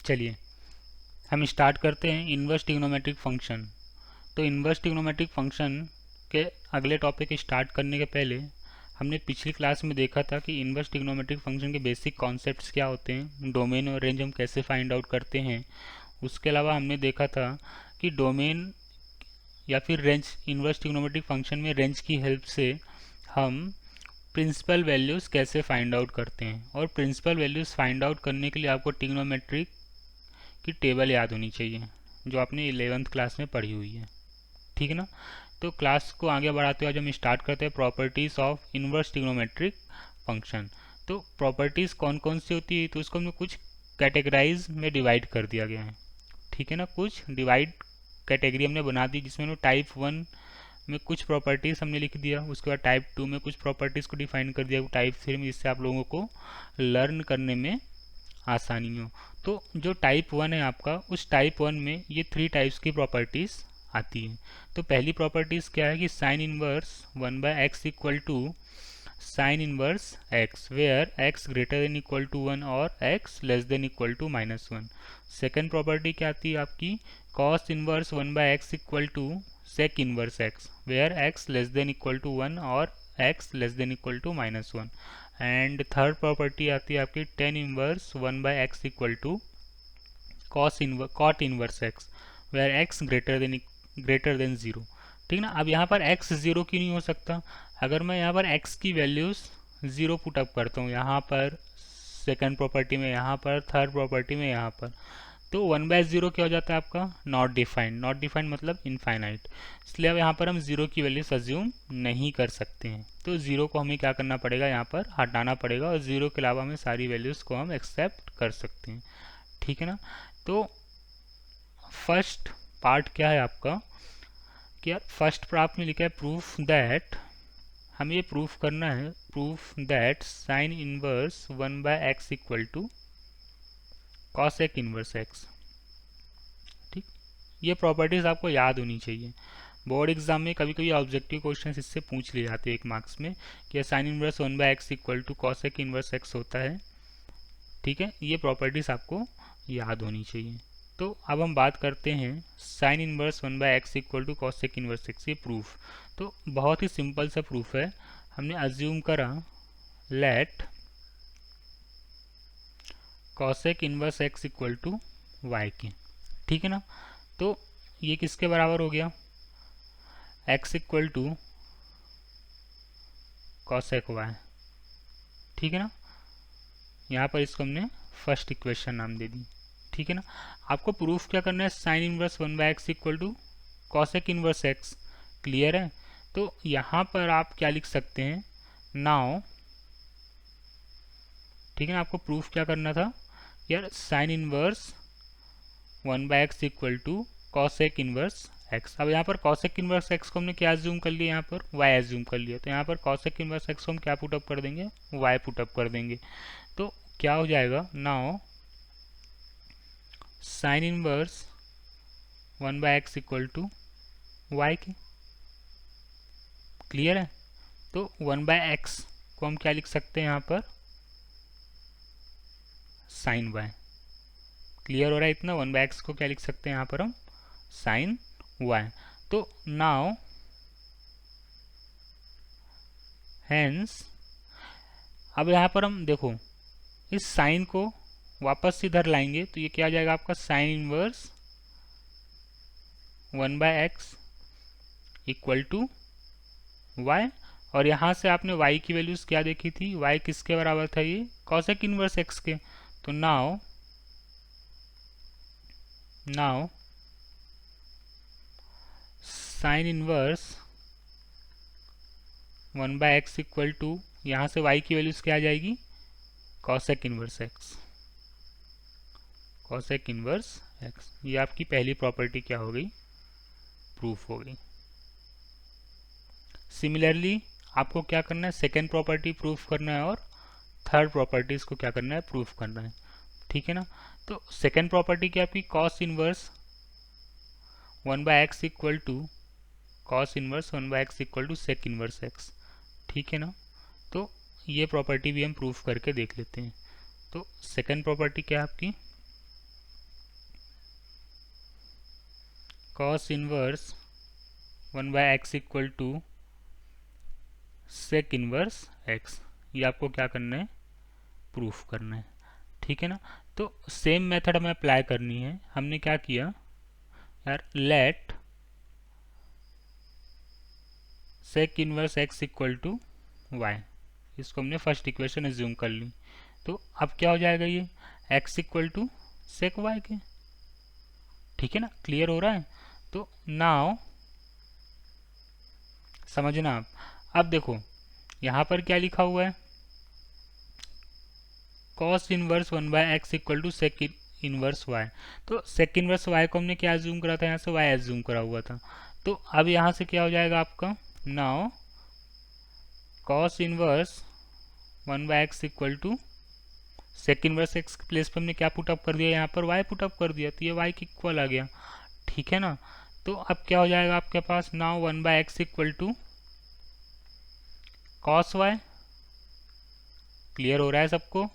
चलिए हम स्टार्ट करते हैं इन्वर्स ट्रिग्नोमेट्रिक फंक्शन। तो इन्वर्स ट्रिग्नोमेट्रिक फंक्शन के अगले टॉपिक स्टार्ट करने के पहले हमने पिछली क्लास में देखा था कि इन्वर्स ट्रिग्नोमेट्रिक फंक्शन के बेसिक कॉन्सेप्ट्स क्या होते हैं, डोमेन और रेंज हम कैसे फाइंड आउट करते हैं। उसके अलावा हमने देखा था कि डोमेन या फिर रेंज, इन्वर्स ट्रिग्नोमेट्रिक फंक्शन में रेंज की हेल्प से हम प्रिंसिपल वैल्यूज़ कैसे फाइंड आउट करते हैं। और प्रिंसिपल वैल्यूज़ फाइंड आउट करने के लिए आपको ट्रिग्नोमेट्रिक की टेबल याद होनी चाहिए जो आपने 11th क्लास में पढ़ी हुई है, ठीक है ना। तो क्लास को आगे बढ़ाते हुए आज हम स्टार्ट करते हैं properties of inverse trigonometric function. तो प्रॉपर्टीज़ कौन कौन सी होती है, तो उसको हमने कुछ कैटेगराइज में डिवाइड कर दिया गया है, ठीक है ना। कुछ डिवाइड कैटेगरी हमने बना दी, जिसमें हमने टाइप 1 में कुछ प्रॉपर्टीज़ हमने लिख दिया, उसके बाद टाइप 2 में कुछ प्रॉपर्टीज़ को डिफाइन कर दिया, टाइप 3 में, जिससे आप लोगों को लर्न करने में आसानी हो। तो जो टाइप 1 है आपका, उस टाइप 1 में ये 3 टाइप्स की प्रॉपर्टीज़ आती हैं। तो पहली प्रॉपर्टीज़ क्या है कि sine inverse 1/x equal to sine inverse x where x greater than equal to 1 और x less than equal to -1। Second property क्या आती है आपकी, cos inverse 1/x equal to sec inverse x where x less than equal to 1 और x less than equal to -1। And third property आती है आपकी tan inverse 1/x equal to cot inverse x where x greater than 0, ठीक ना। अब यहाँ पर x 0 क्यों नहीं हो सकता, अगर मैं यहाँ पर x की वैल्यूज़ 0 पुटअप करता हूँ, यहाँ पर सेकंड प्रॉपर्टी में, यहाँ पर थर्ड प्रॉपर्टी में, यहाँ पर, तो 1/0 क्या हो जाता है आपका, नॉट डिफाइंड। नॉट डिफाइंड मतलब इनफाइनाइट, इसलिए अब यहाँ पर हम 0 की वैल्यू अज्यूम नहीं कर सकते हैं। तो 0 को हमें क्या करना पड़ेगा, यहाँ पर हटाना पड़ेगा, और 0 के अलावा हमें सारी वैल्यूज़ को हम एक्सेप्ट कर सकते हैं, ठीक है ना। तो फर्स्ट पार्ट क्या है आपका, कि यार फर्स्ट पर आपने लिखा है प्रूफ दैट, हमें ये प्रूफ करना है, proof that sine inverse 1/x equal to cosec inverse x, ठीक। ये प्रॉपर्टीज़ आपको याद होनी चाहिए। बोर्ड एग्जाम में कभी कभी ऑब्जेक्टिव क्वेश्चन इससे पूछ लिए जाते हैं 1 मार्क्स में, कि sine inverse 1/x equal to cosec inverse x होता है, ठीक है। ये प्रॉपर्टीज़ आपको याद होनी चाहिए। तो अब हम बात करते हैं sine inverse 1/x equal to cosec inverse x, ये प्रूफ। तो बहुत ही सिंपल सा प्रूफ है, हमने अज्यूम करा let cosec inverse x equal to y के, ठीक है ना। तो ये किसके बराबर हो गया, x equal to cosec y, ठीक है ना। यहाँ पर इसको हमने फर्स्ट इक्वेशन नाम दे दी, ठीक है ना। आपको प्रूफ क्या करना है, sine inverse 1/x equal to cosec inverse x, clear है। तो यहाँ पर आप क्या लिख सकते हैं, नाउ, ठीक है ना। आपको प्रूफ क्या करना था यार, sine inverse 1/x equal to cosec inverse x। अब यहाँ पर कॉसेक इनवर्स x को हमने क्या एज्यूम कर लिया, यहाँ पर y एज्यूम कर लिया, तो यहाँ पर कॉसेक इनवर्स x को हम क्या पुटअप कर देंगे, y पुटअप कर देंगे। तो क्या हो जाएगा, now sine inverse 1/x equal to y के, क्लियर है। तो 1/x को हम क्या लिख सकते हैं यहाँ पर, साइन y, क्लियर हो रहा है इतना। 1/x को क्या लिख सकते हैं यहाँ पर हम, साइन y। तो नाउ हेंस, अब यहाँ पर हम देखो इस साइन को वापस इधर लाएंगे, तो ये क्या आ जाएगा आपका, sine inverse 1/x equal to y, और यहाँ से आपने y की वैल्यूज क्या देखी थी, y किसके बराबर था, ये कॉसेक इनवर्स x के। तो now sine inverse 1/x equal to, यहाँ से y की वैल्यूज क्या आ जाएगी, cosec inverse x, cosec inverse x। ये आपकी पहली प्रॉपर्टी क्या हो गई, प्रूफ हो गई। सिमिलरली आपको क्या करना है, सेकेंड प्रॉपर्टी प्रूफ करना है, और थर्ड प्रॉपर्टीज को क्या करना है, प्रूफ करना है, ठीक है ना। तो सेकेंड प्रॉपर्टी क्या आपकी, cos inverse 1/x equal to cos inverse 1/x equal to sec inverse x, ठीक है ना। तो ये प्रॉपर्टी भी हम प्रूफ करके देख लेते हैं। तो सेकेंड प्रॉपर्टी क्या है आपकी, cos inverse 1/x equal to sec inverse x। ये आपको क्या करना है, प्रूफ करना है, ठीक है ना। तो सेम मेथड हमें अप्लाई करनी है। हमने क्या किया यार, let sec inverse x equal to y, इसको हमने फर्स्ट इक्वेशन एज्यूम कर ली। तो अब क्या हो जाएगा, ये x equal to sec y के, ठीक है ना, क्लियर हो रहा है। तो नाउ समझना आप। अब देखो यहाँ पर क्या लिखा हुआ है, cos inverse 1/x equal to sec inverse y। तो सेक इनवर्स y को हमने क्या एज्यूम करा था, यहाँ से y एज्यूम करा हुआ था। तो अब यहाँ से क्या हो जाएगा आपका, now cos inverse 1/x equal to sec inverse x के प्लेस पे हमने क्या पुटअप कर दिया, यहाँ पर y पुटअप कर दिया, तो ये y की इक्वल आ गया, ठीक है ना। तो अब क्या हो जाएगा आपके पास, now 1/x equal to cos y। Clear हो रहा है सबको,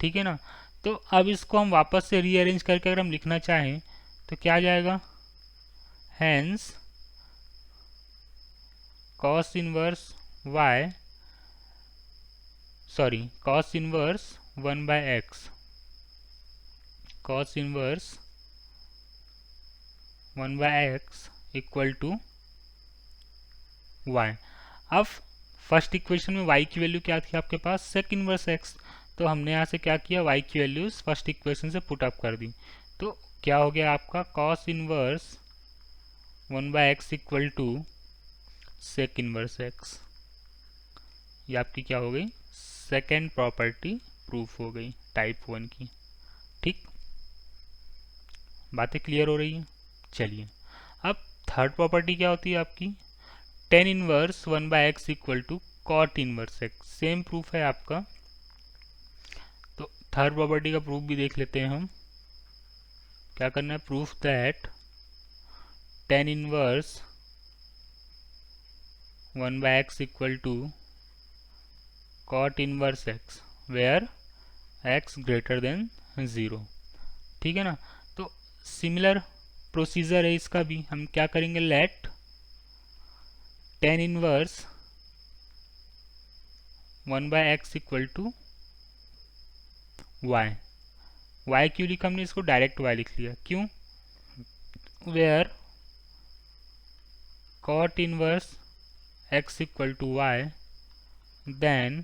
ठीक है ना। तो अब इसको हम वापस से रीअरेंज करके अगर हम लिखना चाहें तो क्या आ जाएगा, hence cos inverse y, sorry cos inverse 1/x, cos inverse 1/x equal to y। अब फर्स्ट इक्वेशन में y की वैल्यू क्या थी आपके पास, सेक इनवर्स x। तो हमने यहाँ से क्या किया, y की वैल्यूज फर्स्ट इक्वेशन से पुट अप कर दी। तो क्या हो गया आपका, cos inverse 1/x equal to sec inverse x। ये आपकी क्या हो गई, सेकेंड प्रॉपर्टी प्रूफ हो गई टाइप 1 की, ठीक। बातें क्लियर हो रही हैं। चलिए अब थर्ड प्रॉपर्टी क्या होती है आपकी, tan inverse 1/x equal to cot inverse x। Same proof है आपका। तो थर्ड प्रॉपर्टी का प्रूफ भी देख लेते हैं हम। क्या करना है, proof that tan inverse 1/x equal to cot inverse x where x greater than 0, ठीक है ना। तो सिमिलर प्रोसीजर है इसका भी। हम क्या करेंगे, let tan inverse 1/x equal to y। y क्यों लिखा हमने, इसको डायरेक्ट y लिख लिया, क्यों, where cot inverse x equal to y, then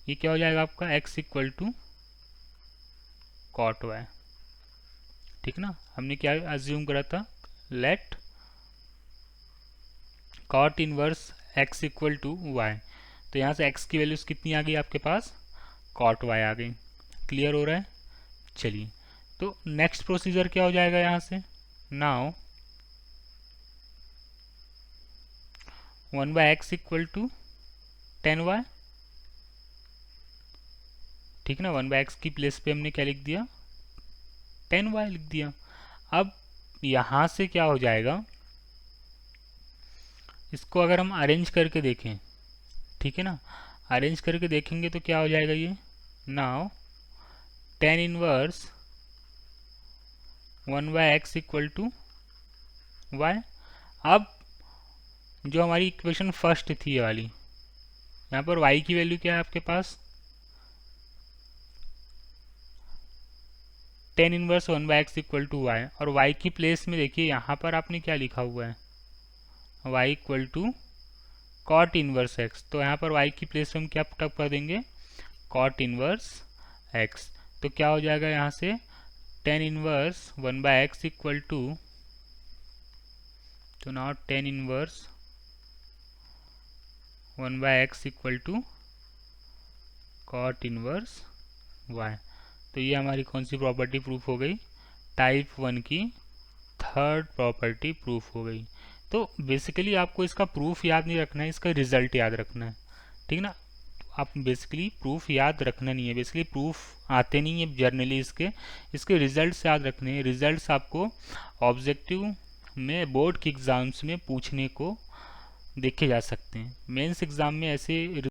ये क्या हो जाएगा आपका, x equal to cot y, ठीक ना। हमने क्या अज्यूम करा था, let cot inverse x equal to y। तो यहाँ से x की वैल्यूज कितनी आ गई आपके पास, कॉट y आ गई। क्लियर हो रहा है। चलिए तो नेक्स्ट प्रोसीजर क्या हो जाएगा यहाँ से, now 1/x equal to 10y, ठीक ना। 1/x की प्लेस पे हमने क्या लिख दिया, 10y लिख दिया। अब यहाँ से क्या हो जाएगा, इसको अगर हम अरेंज करके देखें, ठीक है ना, अरेंज करके देखेंगे तो क्या हो जाएगा ये, now 10 inverse 1/x equal to y। अब जो हमारी इक्वेशन फर्स्ट थी ये वाली, यहाँ पर y की वैल्यू क्या है आपके पास, 10 inverse 1/x equal to y, और y की प्लेस में देखिए यहाँ पर आपने क्या लिखा हुआ है, y equal to cot inverse x। तो यहाँ पर y की प्लेस में हम क्या पुटअप कर देंगे, कॉट इनवर्स x। तो क्या हो जाएगा यहाँ से, 10 इनवर्स 1/x इक्वल टू, तो now 10 inverse 1/x equal to cot inverse y। तो ये हमारी कौन सी प्रॉपर्टी प्रूफ हो गई, टाइप 1 की थर्ड प्रॉपर्टी प्रूफ हो गई। तो बेसिकली आपको इसका प्रूफ याद नहीं रखना है, इसका रिजल्ट याद रखना है, ठीक ना। आप बेसिकली प्रूफ याद रखना नहीं है, बेसिकली प्रूफ आते नहीं है जर्नली, इसके रिजल्ट्स याद रखने हैं। रिजल्ट्स आपको ऑब्जेक्टिव में बोर्ड के एग्जाम्स में पूछने को देखे जा सकते हैं। मेंस एग्जाम में ऐसे